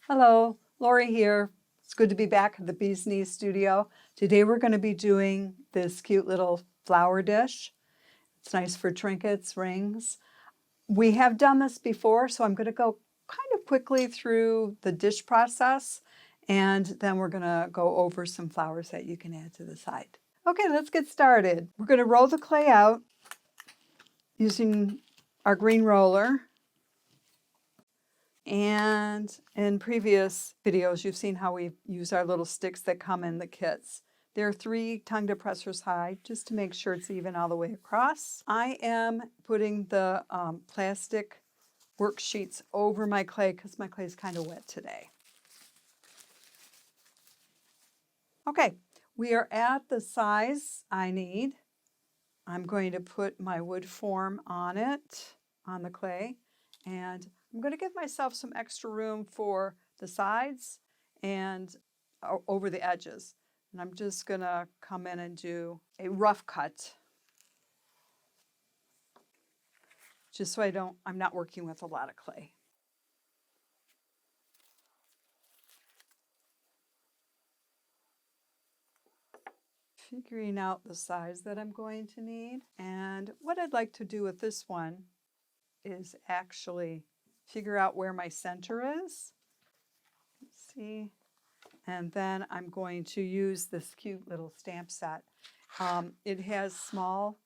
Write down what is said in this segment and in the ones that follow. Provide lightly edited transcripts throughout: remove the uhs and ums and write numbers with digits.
Hello, Lori here. It's good to be back at the Bee's Knees studio. Today we're going to be doing this cute little flower dish. It's nice for trinkets, rings. We have done this before, so I'm going to go kind of quickly through the dish process, and then we're going to go over some flowers that you can add to the side. Okay, let's get started. We're going to roll the clay out using our green roller. And in previous videos, you've seen how we use our little sticks that come in the kits. There are 3 tongue depressors high, just to make sure it's even all the way across. I am putting the plastic worksheets over my clay because my clay is kind of wet today. Okay, we are at the size I need. I'm going to put my wood form on it, on the clay, and I'm going to give myself some extra room for the sides and over the edges. And I'm just going to come in and do a rough cut, just so I'm not working with a lot of clay. Figuring out the size that I'm going to need. And what I'd like to do with this one is actually figure out where my center is. Let's see. And then I'm going to use this cute little stamp set. It has small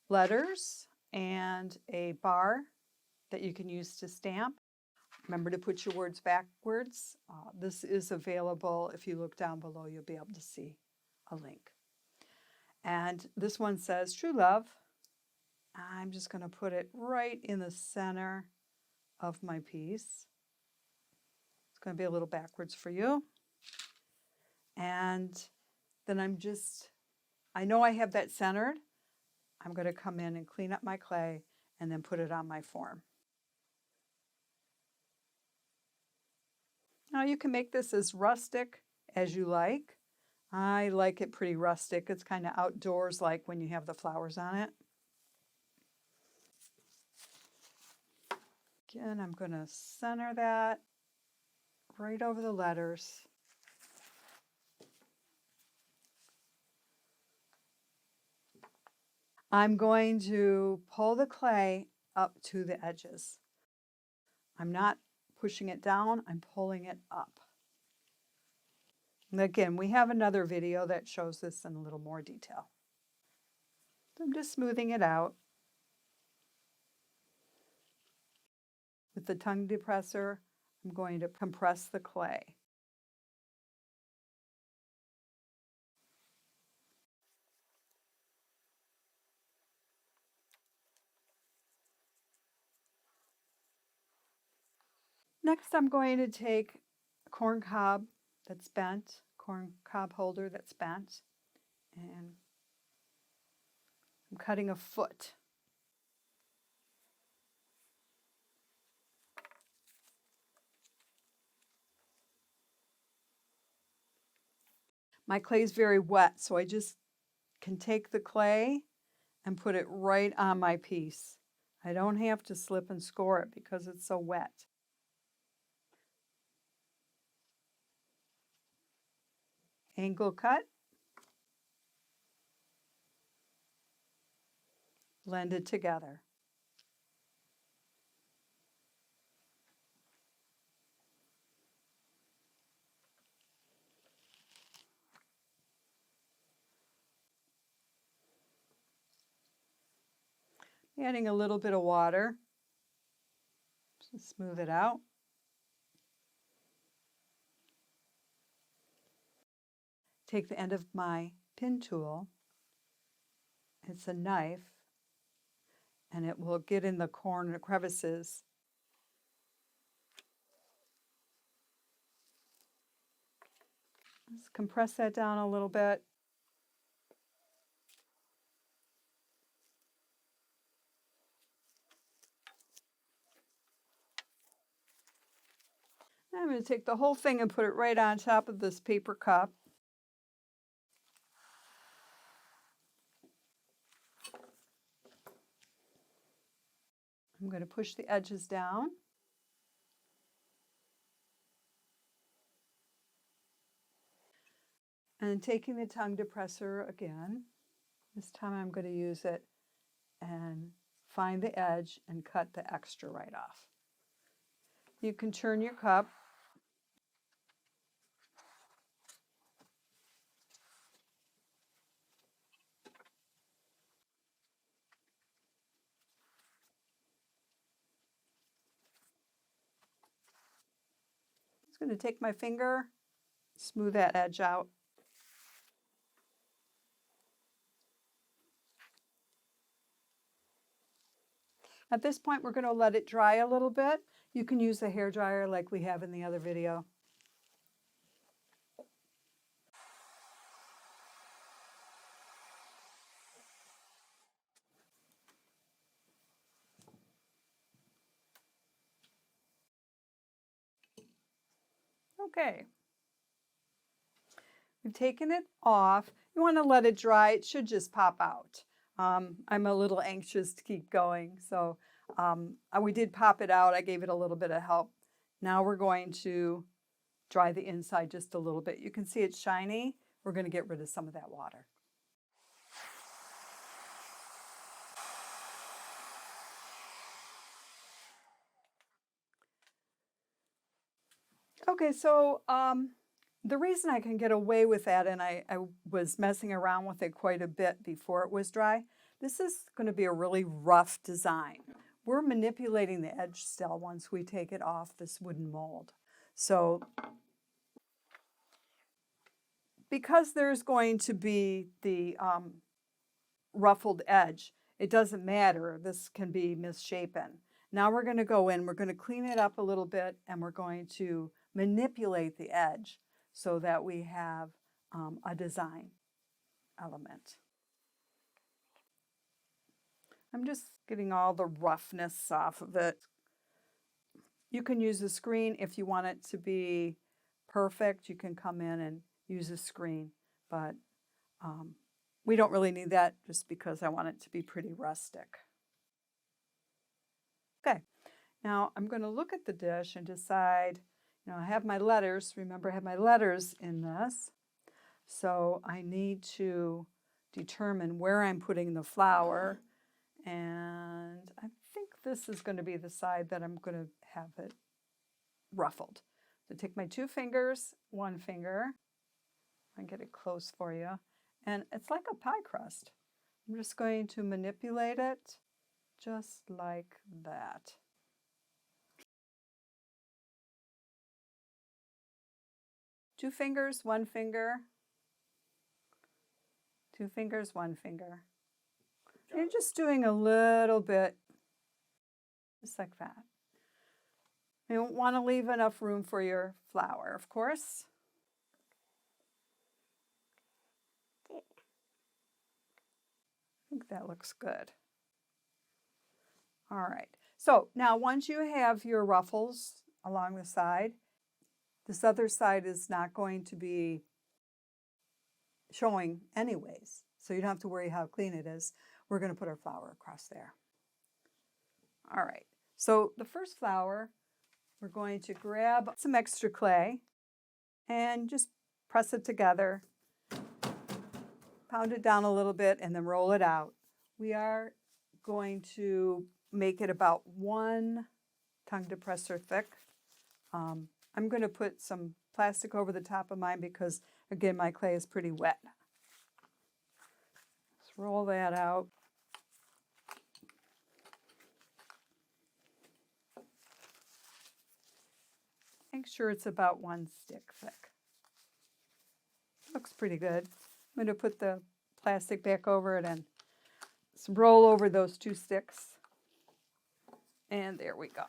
letters and a bar that you can use to stamp. Remember to put your words backwards. This is available. If you look down below, you'll be able to see a link. And this one says True Love. I'm just going to put it right in the center of my piece. It's going to be a little backwards for you. And then I know I have that centered. I'm going to come in and clean up my clay and then put it on my form. Now you can make this as rustic as you like. I like it pretty rustic. It's kind of outdoors like when you have the flowers on it. Again, I'm going to center that right over the letters. I'm going to pull the clay up to the edges. I'm not pushing it down, I'm pulling it up. And again, we have another video that shows this in a little more detail. So I'm just smoothing it out. With the tongue depressor, I'm going to compress the clay. Next, I'm going to take a corn cob that's bent, corn cob holder that's bent, and I'm cutting a foot. My clay is very wet, so I just can take the clay and put it right on my piece. I don't have to slip and score it because it's so wet. Angle cut. Blend it together. Adding a little bit of water to smooth it out. Take the end of my pin tool. It's a knife, and it will get in the corner crevices. Let's compress that down a little bit. I'm going to take the whole thing and put it right on top of this paper cup. I'm going to push the edges down. And taking the tongue depressor again, this time I'm going to use it and find the edge and cut the extra right off. You can turn your cup. I'm just going to take my finger, smooth that edge out. At this point, we're going to let it dry a little bit. You can use a hair dryer like we have in the other video. Okay. We've taken it off. You want to let it dry. It should just pop out. I'm a little anxious to keep going, so we did pop it out. I gave it a little bit of help. Now we're going to dry the inside just a little bit. You can see it's shiny. We're going to get rid of some of that water. Okay, so the reason I can get away with that, and I was messing around with it quite a bit before it was dry, this is going to be a really rough design. We're manipulating the edge still once we take it off this wooden mold. So because there's going to be the ruffled edge, it doesn't matter. This can be misshapen. Now we're going to go in, we're going to clean it up a little bit, and we're going to manipulate the edge so that we have a design element. I'm just getting all the roughness off of it. You can use a screen if you want it to be perfect. You can come in and use a screen, but we don't really need that just because I want it to be pretty rustic. Okay, now I'm going to look at the dish and decide, I have my letters. Remember, I have my letters in this. So I need to determine where I'm putting the flour. And I think this is going to be the side that I'm going to have it ruffled. So take my 2 fingers, 1 finger, I get it close for you, and it's like a pie crust. I'm just going to manipulate it just like that. Two fingers, 1 finger, 2 fingers, 1 finger. You're just doing a little bit, just like that. You don't want to leave enough room for your flour, of course. I think that looks good. All right. So now once you have your ruffles along the side, this other side is not going to be showing anyways. So you don't have to worry how clean it is. We're going to put our flour across there. All right. So the first flour, we're going to grab some extra clay and just press it together, pound it down a little bit, and then roll it out. We are going to make it about 1 tongue depressor thick. I'm going to put some plastic over the top of mine because, again, my clay is pretty wet. Let's roll that out. Make sure it's about 1 stick thick. Looks pretty good. I'm going to put the plastic back over it and roll over those 2 sticks. And there we go.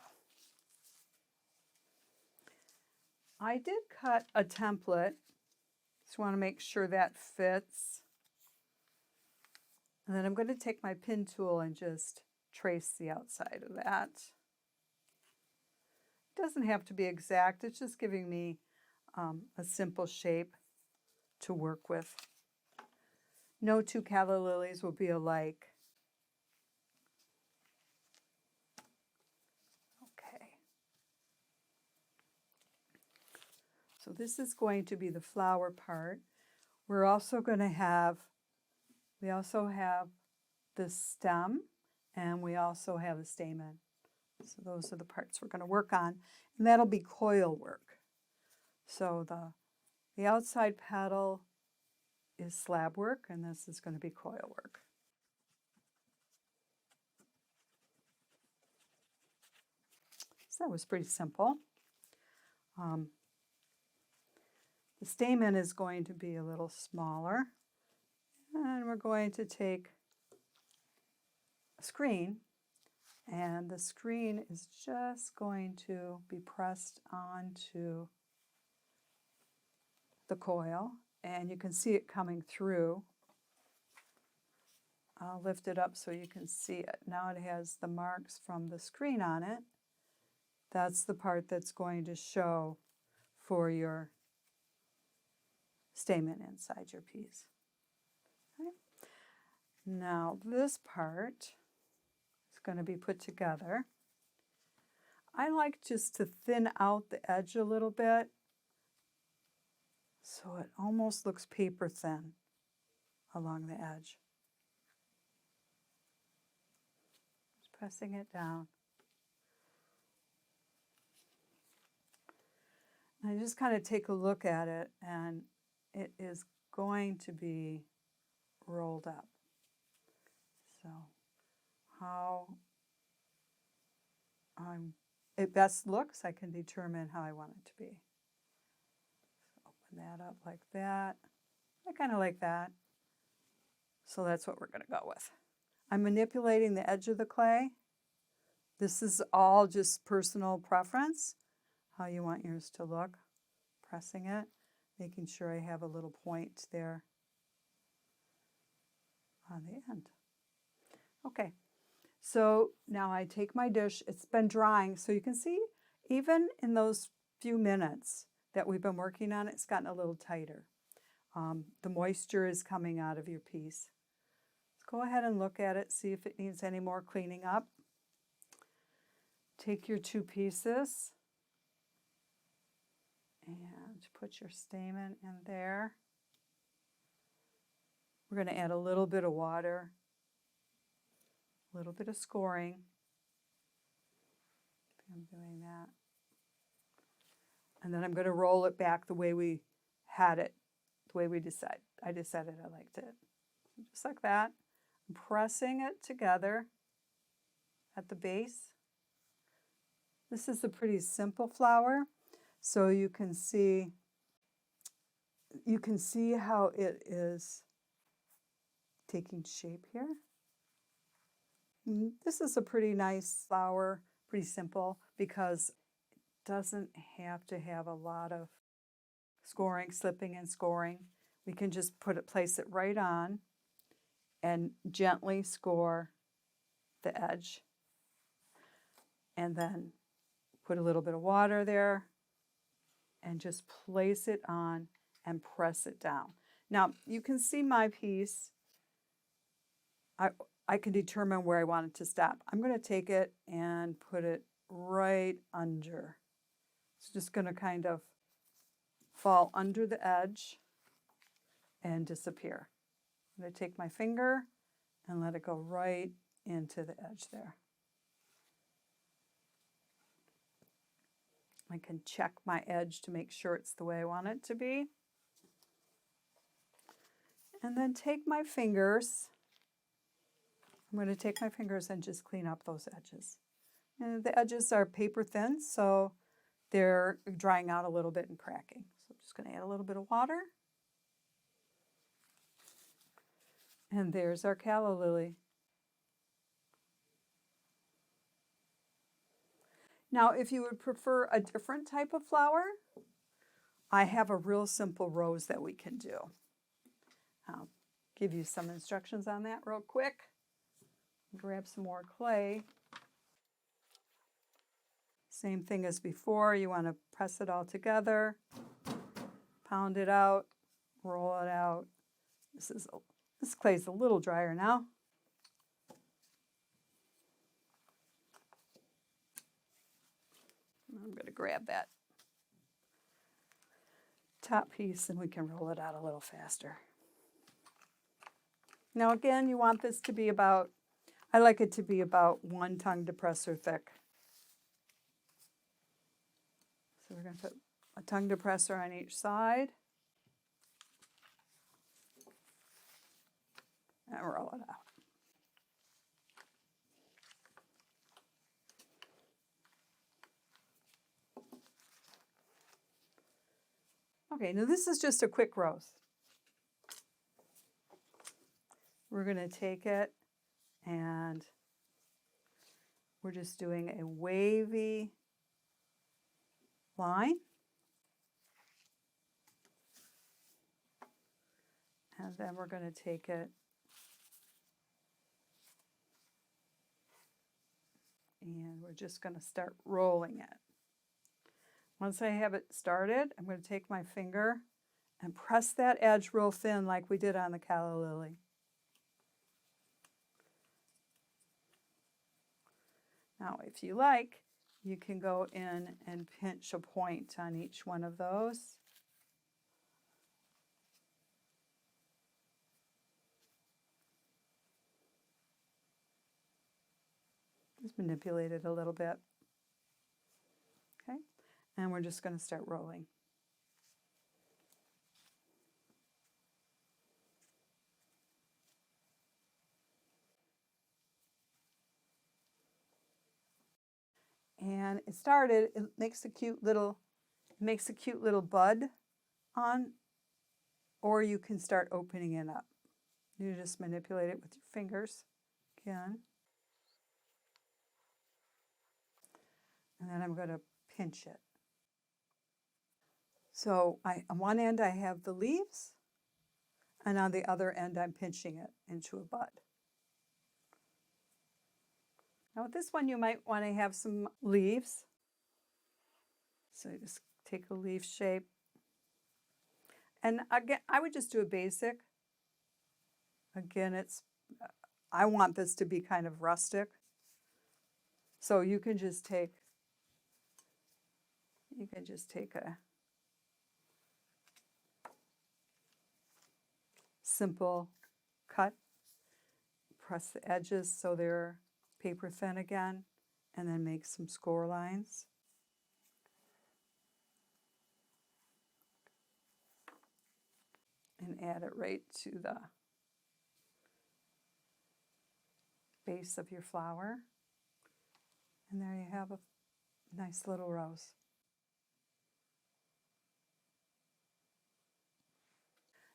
I did cut a template. Just want to make sure that fits. And then I'm going to take my pin tool and just trace the outside of that. It doesn't have to be exact. It's just giving me a simple shape to work with. No 2 calla lilies will be alike. Okay. So this is going to be the flower part. we're also going to have, we also have the stem, and we also have the stamen. So those are the parts we're going to work on, and that'll be coil work. So the outside petal is slab work, and this is going to be coil work. So that was pretty simple. The stamen is going to be a little smaller, and we're going to take a screen, and the screen is just going to be pressed onto the coil, and you can see it coming through. I'll lift it up so you can see it. Now it has the marks from the screen on it. That's the part that's going to show for your stamen inside your piece. Okay. Now this part is going to be put together. I like just to thin out the edge a little bit so it almost looks paper thin along the edge. Just pressing it down. I just kind of take a look at it, and it is going to be rolled up. So how it best looks, I can determine how I want it to be. So open that up like that. I kind of like that. So that's what we're going to go with. I'm manipulating the edge of the clay. This is all just personal preference, how you want yours to look. Pressing it, making sure I have a little point there on the end. Okay, so now I take my dish. It's been drying, so you can see even in those few minutes that we've been working on it, it's gotten a little tighter. The moisture is coming out of your piece. Let's go ahead and look at it, see if it needs any more cleaning up. Take your two pieces and put your stamen in there. We're going to add a little bit of water, a little bit of scoring. I'm doing that. And then I'm going to roll it back the way we had it, the way I decided I liked it. Just like that. I'm pressing it together at the base. This is a pretty simple flower, so you can see how it is taking shape here. This is a pretty nice flower, pretty simple, because it doesn't have to have a lot of scoring, slipping and scoring. We can just place it right on and gently score the edge, and then put a little bit of water there and just place it on and press it down. Now you can see my piece. I can determine where I want it to stop. I'm going to take it and put it right under. It's just going to kind of fall under the edge and disappear. I'm going to take my finger and let it go right into the edge there. I can check my edge to make sure it's the way I want it to be. And then take my fingers. I'm going to take my fingers and just clean up those edges. And the edges are paper thin, so they're drying out a little bit and cracking. So I'm just going to add a little bit of water. And there's our calla lily. Now, if you would prefer a different type of flower, I have a real simple rose that we can do. I'll give you some instructions on that real quick. Grab some more clay. Same thing as before, you want to press it all together, pound it out, roll it out. This clay is a little drier now. I'm going to grab that top piece and we can roll it out a little faster. Now again, you want this to be about, I like it to be about 1 tongue depressor thick. So we're going to put a tongue depressor on each side and roll it out. Okay, now this is just a quick roast. We're going to take it and we're just doing a wavy line. And then we're going to take it and we're just going to start rolling it. Once I have it started, I'm going to take my finger and press that edge real thin like we did on the calla lily. Now, if you like, you can go in and pinch a point on each one of those. Just manipulate it a little bit. Okay, and we're just going to start rolling. And it started, it makes a cute little bud on, or you can start opening it up. You just manipulate it with your fingers again. And then I'm going to pinch it. So on one end I have the leaves, and on the other end I'm pinching it into a bud. Now with this one you might want to have some leaves. So you just take a leaf shape. And again, I would just do a basic. Again, I want this to be kind of rustic. So you can just take a simple cut, press the edges so they're paper thin again, and then make some score lines. And add it right to the base of your flower. And there you have a nice little rose.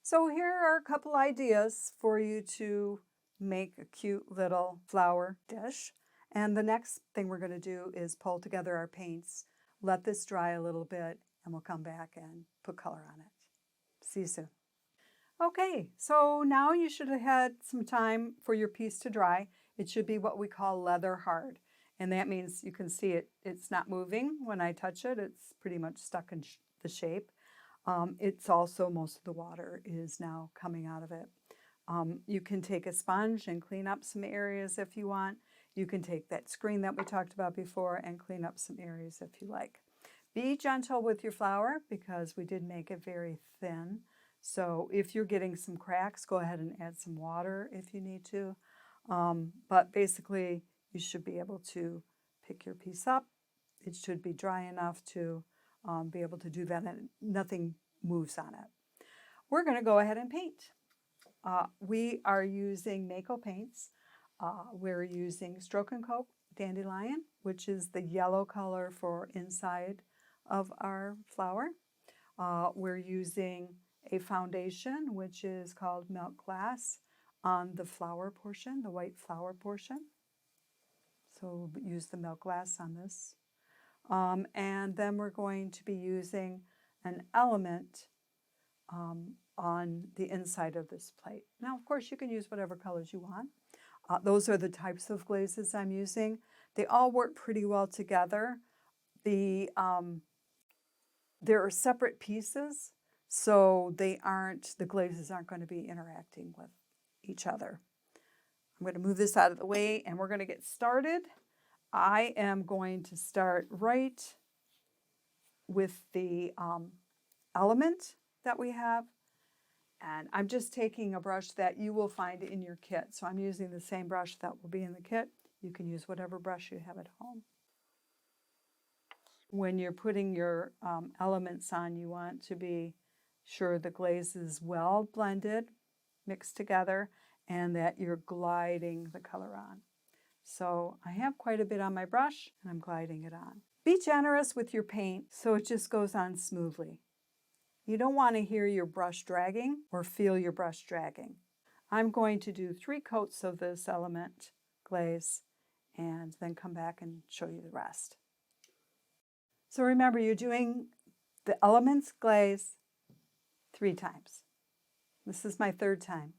So here are a couple ideas for you to make a cute little flower dish. And the next thing we're going to do is pull together our paints, let this dry a little bit, and we'll come back and put color on it. See you soon. Okay, so now you should have had some time for your piece to dry. It should be what we call leather hard. And that means you can see it's not moving when I touch it. It's pretty much stuck in the shape. It's also, most of the water is now coming out of it. You can take a sponge and clean up some areas if you want. You can take that screen that we talked about before and clean up some areas if you like. Be gentle with your flour because we did make it very thin. So if you're getting some cracks, go ahead and add some water if you need to. But basically, you should be able to pick your piece up. It should be dry enough to be able to do that and nothing moves on it. We're going to go ahead and paint. We are using Mako paints. We're using Stroke and Coat Dandelion, which is the yellow color for inside of our flower. We're using a foundation, which is called Milk Glass, on the flower portion, the white flower portion. So we'll use the Milk Glass on this. And then we're going to be using an element on the inside of this plate. Now, of course, you can use whatever colors you want. Those are the types of glazes I'm using. They all work pretty well together. There are separate pieces, so the glazes aren't going to be interacting with each other. I'm going to move this out of the way and we're going to get started. I am going to start right with the element. that we have. And I'm just taking a brush that you will find in your kit. So I'm using the same brush that will be in the kit. You can use whatever brush you have at home. When you're putting your elements on, you want to be sure the glaze is well blended, mixed together, and that you're gliding the color on. So I have quite a bit on my brush, and I'm gliding it on. Be generous with your paint so it just goes on smoothly. You don't want to hear your brush dragging or feel your brush dragging. I'm going to do 3 coats of this element glaze and then come back and show you the rest. So remember, you're doing the elements glaze 3 times. This is my 3rd time.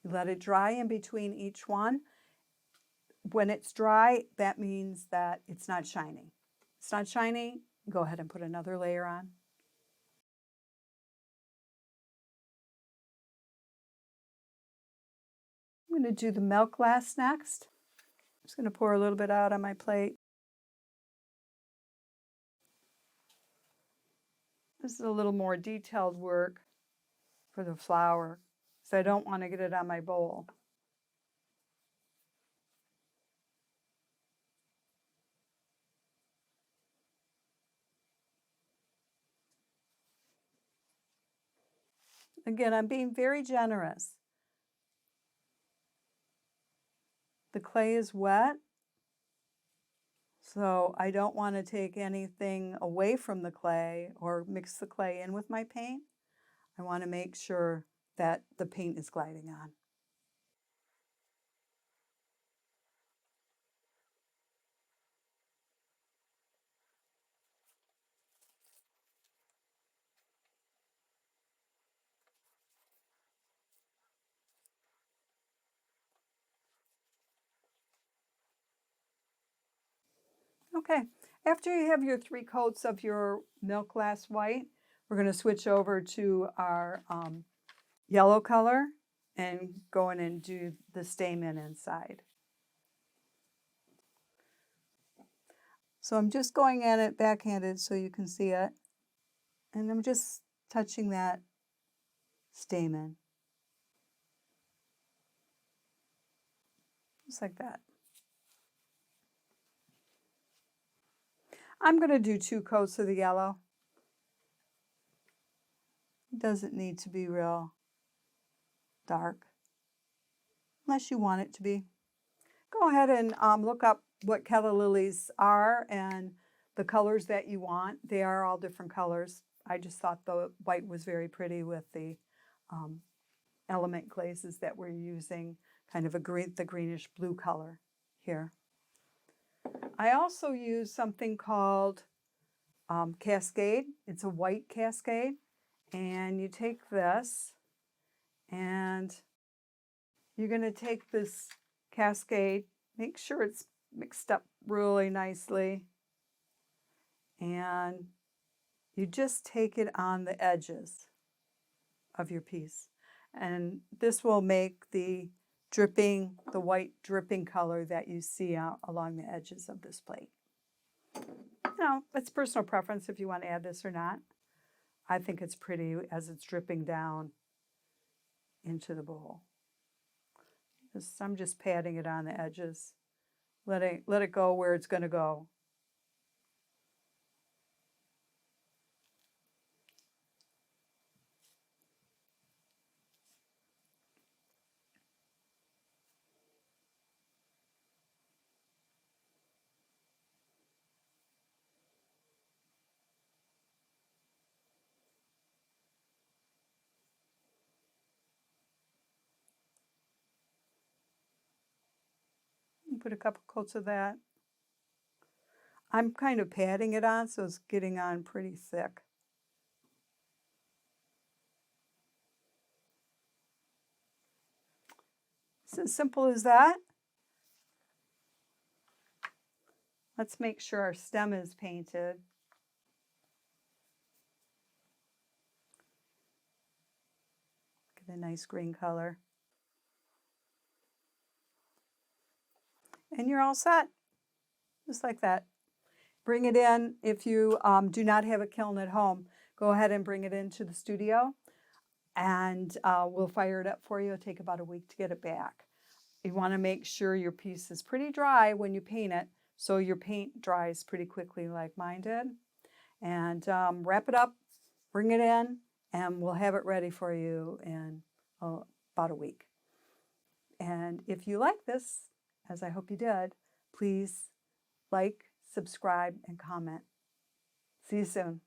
You let it dry in between each one. When it's dry, that means that it's not shiny. It's not shiny, go ahead and put another layer on. I'm going to do the milk glass next. I'm just going to pour a little bit out on my plate. This is a little more detailed work for the flower, so I don't want to get it on my bowl. Again, I'm being very generous. The clay is wet, so I don't want to take anything away from the clay or mix the clay in with my paint. I want to make sure that the paint is gliding on. Okay, after you have your 3 coats of your milk glass white, we're going to switch over to our yellow color and go in and do the stamen inside. So I'm just going at it backhanded so you can see it. And I'm just touching that stamen. Just like that. I'm going to do 2 coats of the yellow. It doesn't need to be real dark, unless you want it to be. Go ahead and look up what Keller lilies are and the colors that you want. They are all different colors. I just thought the white was very pretty with the element glazes that we're using, kind of the greenish blue color here. I also use something called Cascade. It's a white Cascade, and you take this and you're going to take this Cascade, make sure it's mixed up really nicely, and you just take it on the edges of your piece. And this will make the white dripping color that you see out along the edges of this plate. Now, it's personal preference if you want to add this or not. I think it's pretty as it's dripping down into the bowl. I'm just patting it on the edges. Let it go where it's going to go. Put a couple coats of that. I'm kind of patting it on, so it's getting on pretty thick. It's as simple as that. Let's make sure our stem is painted. Get a nice green color. And you're all set, just like that. bring it in. If you do not have a kiln at home, go ahead and bring it into the studio, and we'll fire it up for you. It'll take about a week to get it back. You want to make sure your piece is pretty dry when you paint it, so your paint dries pretty quickly like mine did. And wrap it up, bring it in, and we'll have it ready for you in about a week. And if you like this, as I hope you did, please like, subscribe, and comment. See you soon.